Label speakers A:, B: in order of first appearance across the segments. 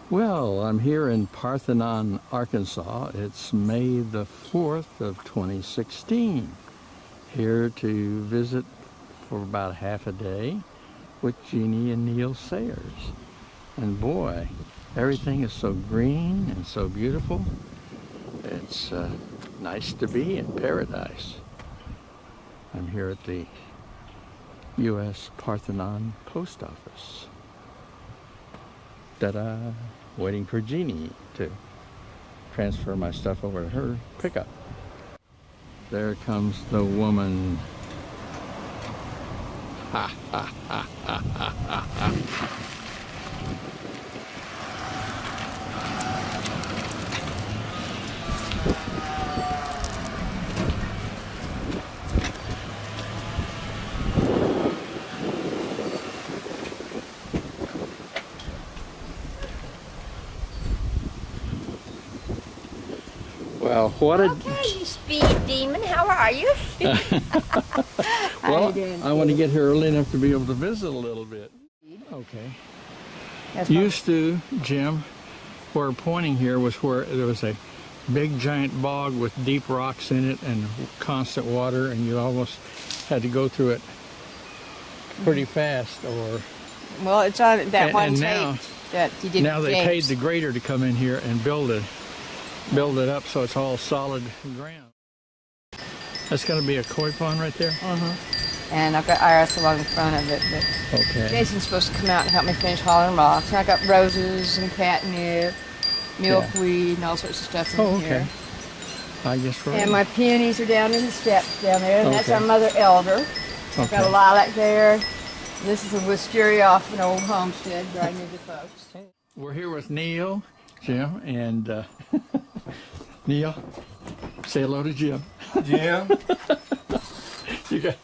A: Well, I'm here in Parthenon, Arkansas. It's May the 4th of 2016. Here to visit for about half a day with Jeannie and Neill Sayer'S. And boy, everything is so green and so beautiful. It's nice to be in paradise. I'm here at the U.S. Parthenon Post Office. Ta-da! Waiting for Jeannie to transfer my stuff over to her pickup. There comes the woman. Ha ha ha ha ha ha ha. Well, what a...
B: Okay, you speed demon, how are you?
A: Well, I want to get here early enough to be able to visit a little bit. Okay. Used to, Jim, where pointing here was where there was a big giant bog with deep rocks in it and constant water, and you almost had to go through it pretty fast. Or
B: Well, it's on that one
A: and
B: tape
A: now,
B: that you did.
A: now they paid the grader to come in here and build it up so it's all solid ground. That's going to be a koi pond right there?
B: And I've got iris along the front of it, but
A: Okay.
B: Jason's supposed to come out and help me finish hauling rocks. And I got roses and catnip, milkweed, and all sorts of stuff in here.
A: I guess right.
B: And my peonies are down in the steps down there, and that's
A: Okay.
B: our mother elder. I've got a
A: Okay.
B: lilac there. This is a wisteria off an old homestead where I knew the folks.
A: We're here with Neill, Jim, and Neill, say hello to Jim.
C: Jim?
A: You got...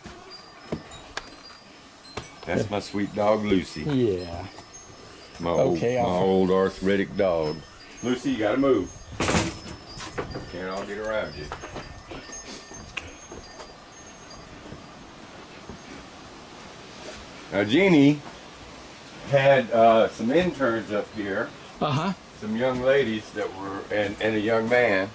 C: That's my sweet dog, Lucy.
A: Yeah.
C: My
A: Okay,
C: old arthritic dog. Lucy, you gotta move. Can't all get around you. Now, Jeannie had some interns up here.
A: Uh-huh.
C: Some young ladies that were, and a young man.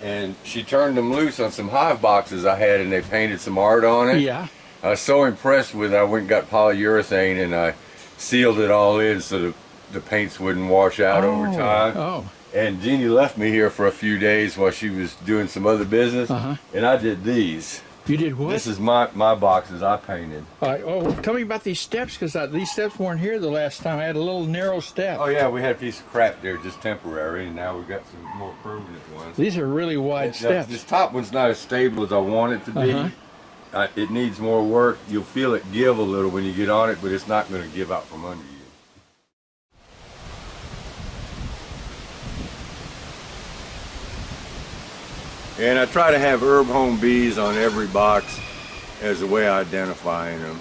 C: And she turned them loose on some hive boxes I had, and they painted some art on it.
A: Yeah.
C: I was so impressed with it, I went and got polyurethane and I sealed it all in so the paints wouldn't wash out over time.
A: Oh.
C: And Jeannie left me here for a few days while she was doing some other business,
A: Uh-huh.
C: and I did these.
A: You did what?
C: This is my boxes I painted.
A: Oh, tell me about these steps, because these steps weren't here the last time. I had a little narrow step.
C: Oh yeah, we had a piece of crap there, just temporary, and now we've got some more permanent ones.
A: These are really wide steps.
C: This top one's not as stable as I want it to be. It needs more work. You'll feel it give a little when you get on it, but it's not going to give out from under you. And I try to have herb home bees on every box as a way of identifying them.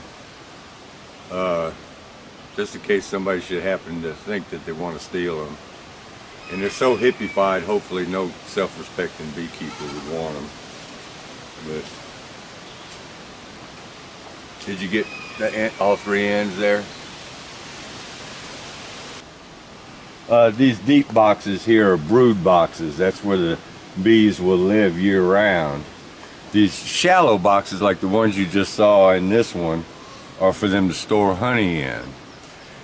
C: Just in case somebody should happen to think that they want to steal them. And they're so hippified, hopefully no self-respecting beekeeper would want them. But did you get all three ends there? These deep boxes here are brood boxes. That's where the bees will live year-round. These shallow boxes, like the ones you just saw in this one, are for them to store honey in.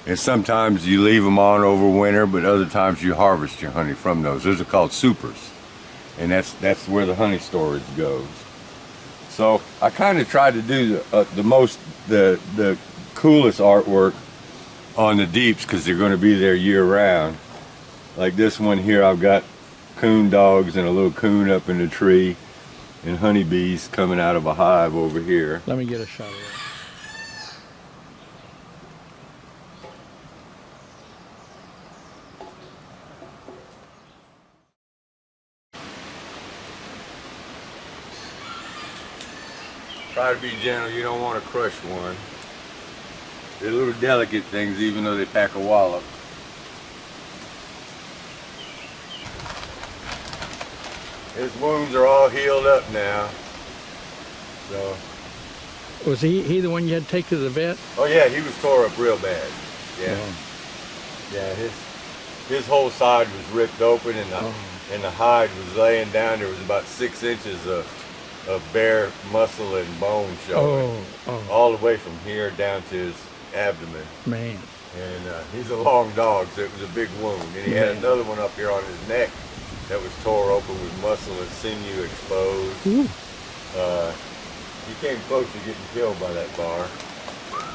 C: And sometimes you leave them on over winter, but other times you harvest your honey from those. Those are called supers. And that's where the honey storage goes. So I kind of tried to do the coolest artwork on the deeps because they're going to be there year-round. Like this one here, I've got coon dogs and a little coon up in the tree and honeybees coming out of a hive over here.
A: Let me get a shot of that.
C: Try to be gentle, you don't want to crush one. They're little delicate things even though they pack a wallop. His wounds are all healed up now. So.
A: Was he the one you had to take to the vet?
C: Oh yeah, he was tore up real bad. Yeah.
A: Oh.
C: Yeah, his whole side was ripped open, and the hide was laying down. There was about 6 inches of bare muscle and bone showing, all the way from here down to his abdomen.
A: Man.
C: And he's a long dog, so it was a big wound. And he had another one up here on his neck that was tore open with muscle and sinew exposed. He came close to getting killed by that bar.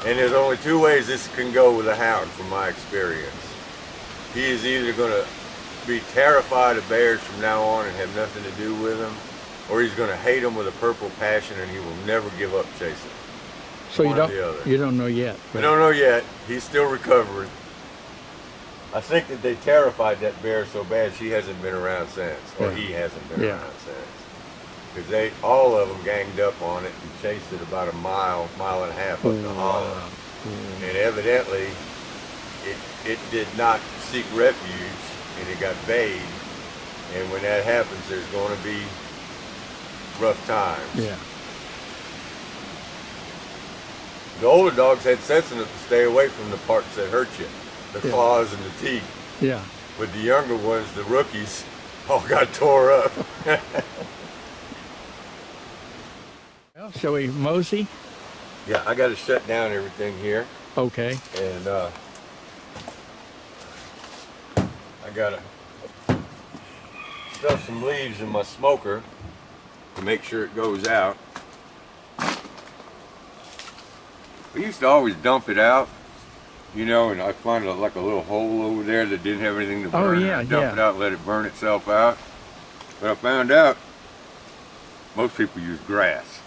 C: And there's only 2 ways this can go with a hound, from my experience. He is either going to be terrified of bears from now on and have nothing to do with them, or he's going to hate them with a purple passion and he will never give up chasing.
A: So you don't know yet.
C: I don't know yet. He's still recovering. I think that they terrified that bear so bad she hasn't been around since, or he hasn't been around since. Because all of them ganged up on it and chased it about a mile and a half up the hollow. And evidently, it did not seek refuge, and it got bayed. And when that happens, there's going to be rough times.
A: Yeah.
C: The older dogs had sense enough to stay away from the parts that hurt you, the claws and the teeth.
A: Yeah.
C: But the younger ones, the rookies, all got tore up.
A: Well, shall we mosey?
C: Yeah, I got to shut down everything here.
A: Okay.
C: And I got to stuff some leaves in my smoker to make sure it goes out. I used to always dump it out, you know, and I find like a little hole over there that didn't have anything to burn. I dump it out, let it burn itself out. But I found out most people use grass.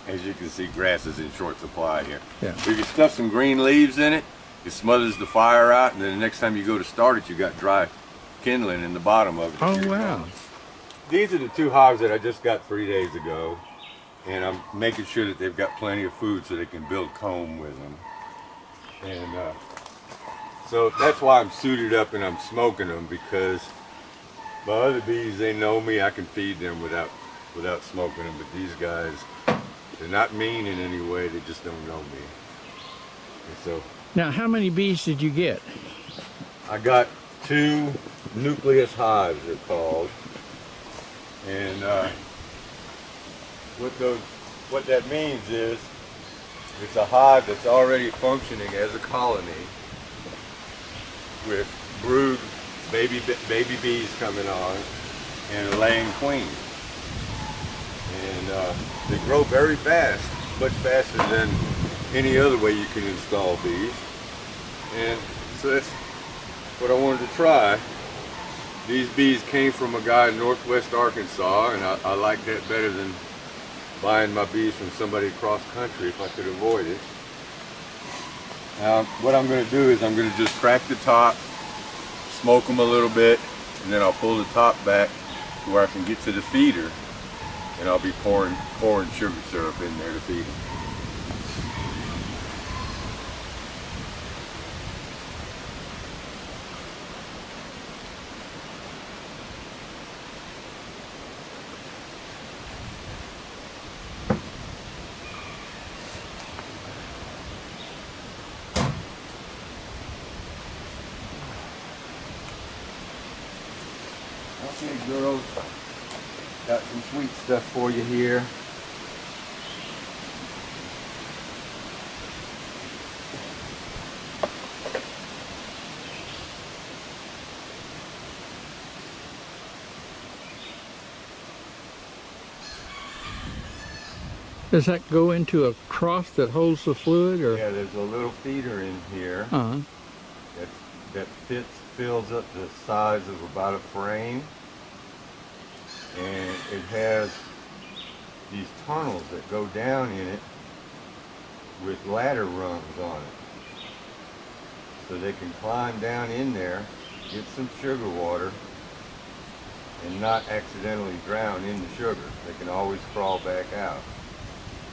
C: As you can see, grass is in short supply here.
A: Yeah.
C: If you stuff some green leaves in it, it smothers the fire out, and then the next time you go to start it, you got dry kindling in the bottom of it.
A: Oh, wow.
C: These are the 2 hogs that I just got 3 days ago. And I'm making sure that they've got plenty of food so they can build comb with them. And so that's why I'm suited up and I'm smoking them, because my other bees, they know me, I can feed them without smoking them. But these guys, they're not mean in any way, they just don't know me. And so,
A: now, how many bees did you get?
C: I got 2 nucleus hives, they're called. And what that means is it's a hive that's already functioning as a colony with brood baby bees coming on and a laying queen. And they grow very fast, much faster than any other way you can install bees. And so that's what I wanted to try. These bees came from a guy in northwest Arkansas, and I like that better than buying my bees from somebody across country if I could avoid it. Now, what I'm going to do is I'm going to just crack the top, smoke them a little bit, and then I'll pull the top back to where I can get to the feeder, and I'll be pouring sugar syrup in there to feed them. Okay, girls, got some sweet stuff for you here.
A: Does that go into a trough that holds the fluid, or?
C: Yeah, there's a little feeder in here that fills up the size of about a frame, and it has these tunnels that go down in it with ladder rungs on it, so they can climb down in there, get some sugar water, and not accidentally drown in the sugar. They can always crawl back out.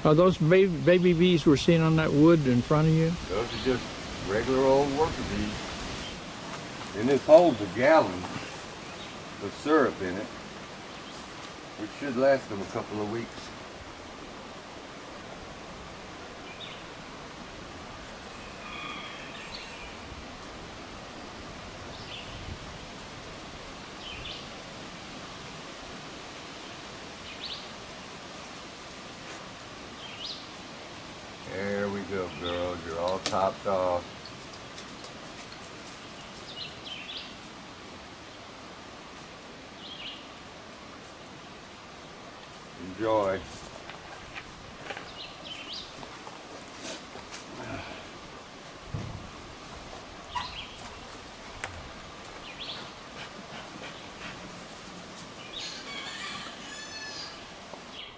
A: Are those baby bees we're seeing on that wood in front of you?
C: Those are just regular old worker bees. And this holds a gallon of syrup in it, which should last them a couple of weeks. little girls. You're all topped off. Enjoy.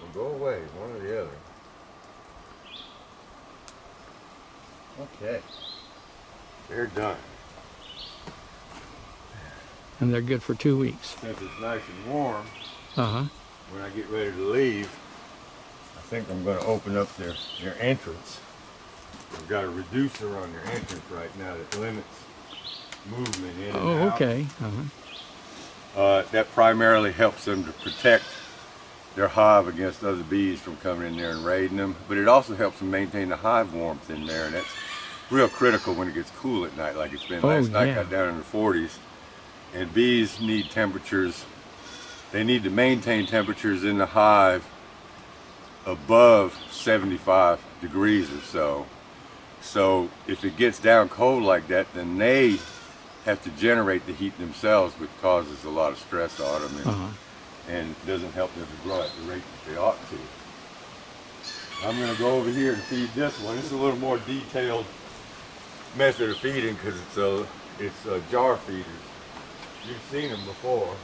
C: Well, go away, one or the other. Okay. They're done.
A: And they're good for 2 weeks.
C: Since it's nice and warm,
A: Uh-huh.
C: when I get ready to leave, I think I'm going to open up their entrance. We've got a reducer on their entrance right now that limits movement in and
A: Oh,
C: out.
A: okay. Uh-huh.
C: That primarily helps them to protect their hive against other bees from coming in there and raiding them, but it also helps them maintain the hive warmth in there, and that's real critical when it gets cool at night like it's been last night. Got down in the 40s, and bees need temperatures. They need to maintain temperatures in the hive above 75 degrees or so. So if it gets down cold like that, then they have to generate the heat themselves, which causes a lot of stress on them and doesn't help them to grow at the rate that they ought to. I'm going to go over here and feed this one. This is a little more detailed method of feeding because it's jar feeders. You've seen them before.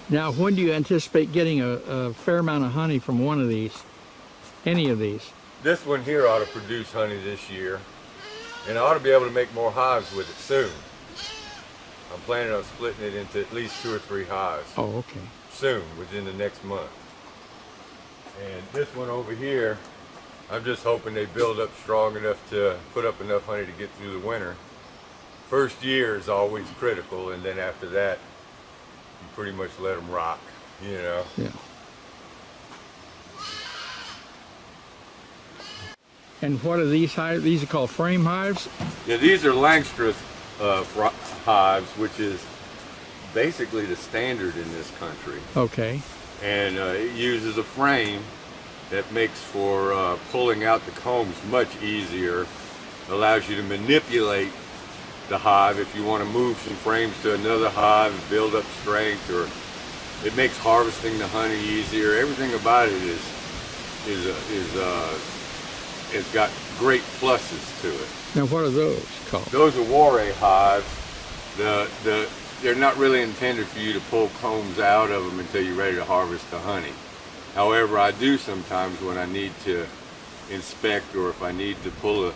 A: Now, when do you anticipate getting a fair amount of honey from one of these, any of these?
C: This one here ought to produce honey this year, and I ought to be able to make more hives with it soon. I'm planning on splitting it into at least 2 or 3 hives.
A: Oh, okay.
C: Soon, within the next month. And this one over here, I'm just hoping they build up strong enough to put up enough honey to get through the winter. First year is always critical, and then after that, you pretty much let them rock, you know.
A: Yeah. And what are these hives? These are called frame hives?
C: Yeah, these are Langstroth hives, which is basically the standard in this country.
A: Okay.
C: And it uses a frame that makes for pulling out the combs much easier, allows you to manipulate the hive if you want to move some frames to another hive and build up strength, or it makes harvesting the honey easier. Everything about it has got great pluses to it.
A: Now, what are those called?
C: Those are Warray hives. They're not really intended for you to pull combs out of them until you're ready to harvest the honey. However, I do sometimes when I need to inspect, or if I need to pull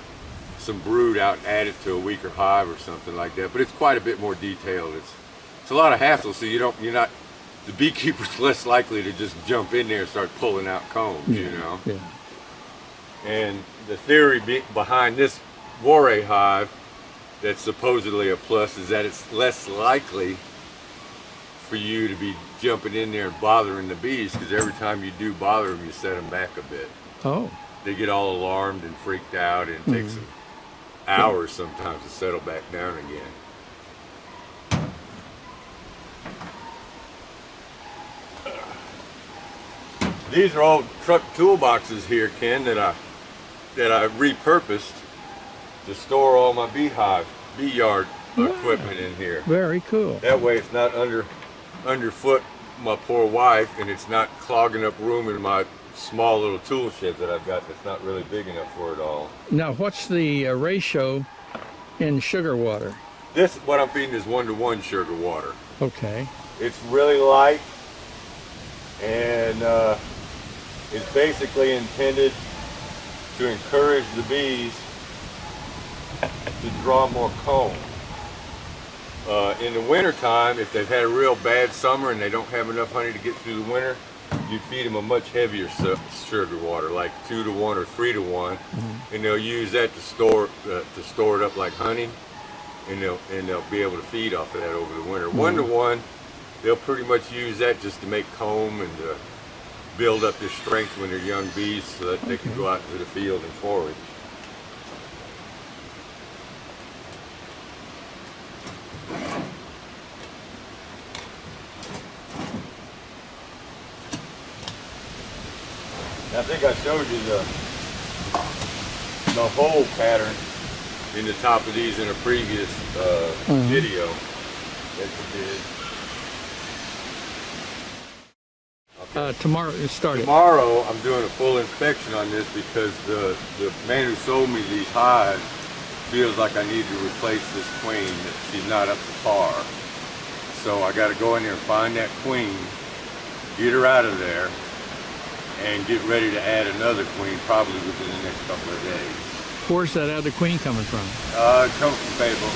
C: some brood out and add it to a weaker hive or something like that. But it's quite a bit more detailed. It's a lot of hassle, so the beekeeper's less likely to just jump in there and start pulling out combs, you know.
A: Yeah.
C: And the theory behind this Warray hive that's supposedly a plus is that it's less likely for you to be jumping in there and bothering the bees, because every time you do bother them, you set them back a bit.
A: Oh.
C: They get all alarmed and freaked out, and it takes them hours sometimes to settle back down again. These are old truck toolboxes here, Ken, that I repurposed to store all my bee yard equipment in here.
A: Very cool.
C: That way it's not underfoot my poor wife, and it's not clogging up room in my small little tool shed that I've got that's not really big enough for it all.
A: Now, what's the ratio in sugar water?
C: What I'm feeding is 1-to-1 sugar water.
A: Okay.
C: It's really light, and it's basically intended to encourage the bees to draw more comb. In the winter time, if they've had a real bad summer and they don't have enough honey to get through the winter, you feed them a much heavier sugar water, like 2-to-1 or 3-to-1, and they'll use that to store it up like honey, and they'll be able to feed off of that over the winter. 1-to-1, they'll pretty much use that just to make comb and to build up their strength when they're young bees, so that they can go out into the field and forage. I think I showed you the hole pattern in the top of these in a previous video that you did.
A: Tomorrow it started.
C: Tomorrow I'm doing a full inspection on this because the man who sold me these hives feels like I need to replace this queen, that she's not up to par. So I got to go in there and find that queen, get her out of there, and get ready to add another queen probably within the next couple of days.
A: Where's that other queen coming from?
C: It comes from Fable.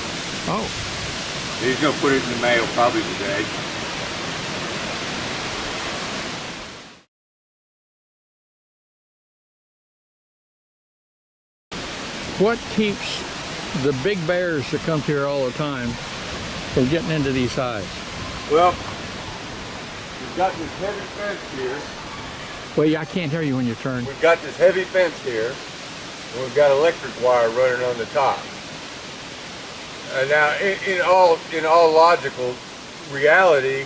A: Oh.
C: He's going to put it in the mail probably today.
A: What keeps the big bears that come here all the time from getting into these hives?
C: Well, we've got this heavy fence here.
A: Well, yeah, I can't hear you when you turn.
C: We've got this heavy fence here, and we've got electric wire running on the top. Now, in all logical reality,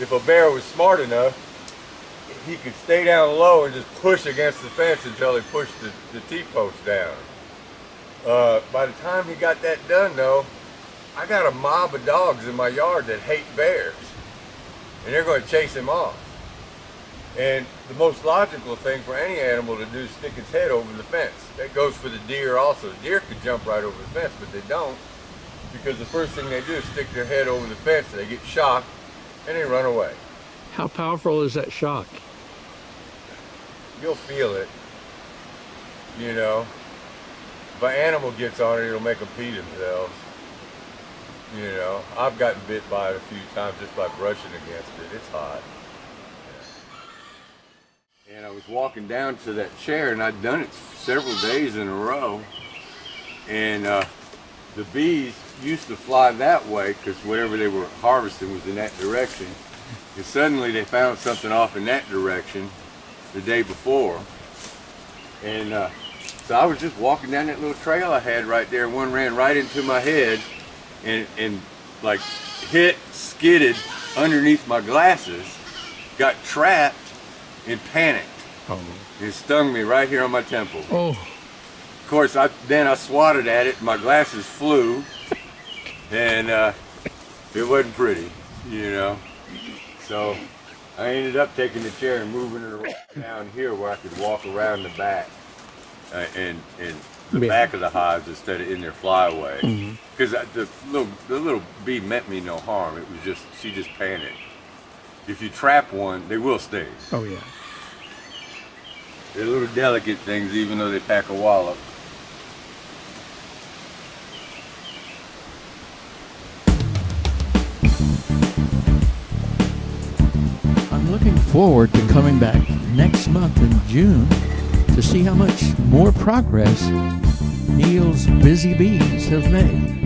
C: if a bear was smart enough, he could stay down low and just push against the fence until he pushed the T-post down. By the time he got that done, though, I got a mob of dogs in my yard that hate bears, and they're going to chase him off. And the most logical thing for any animal to do is stick its head over the fence. That goes for the deer also. The deer could jump right over the fence, but they don't, because the first thing they do is stick their head over the fence, they get shocked, and they run away.
A: How powerful is that shock?
C: You'll feel it, you know. If an animal gets on it, it'll make them pee themselves. You know, I've gotten bit by it a few times just by brushing against it. It's hot. And I was walking down to that chair, and I'd done it several days in a row. And the bees used to fly that way because whatever they were harvesting was in that direction. And suddenly they found something off in that direction the day before. And so I was just walking down that little trail I had right there, and one ran right into my head and like skidded underneath my glasses, got trapped, and panicked.
A: Oh.
C: It stung me right here on my temple.
A: Oh.
C: Of course, then I swatted at it, and my glasses flew, and it wasn't pretty, you know. So I ended up taking the chair and moving it around down here where I could walk around the back and the back of the hives instead of in their flyaway. Because the little bee meant me no harm. It was just, she just panicked. If you trap one, they will sting.
A: Oh yeah.
C: They're little delicate things, even though they pack a wallop.
D: I'm looking forward to coming back next month in June to see how much more progress Neil's busy bees have made.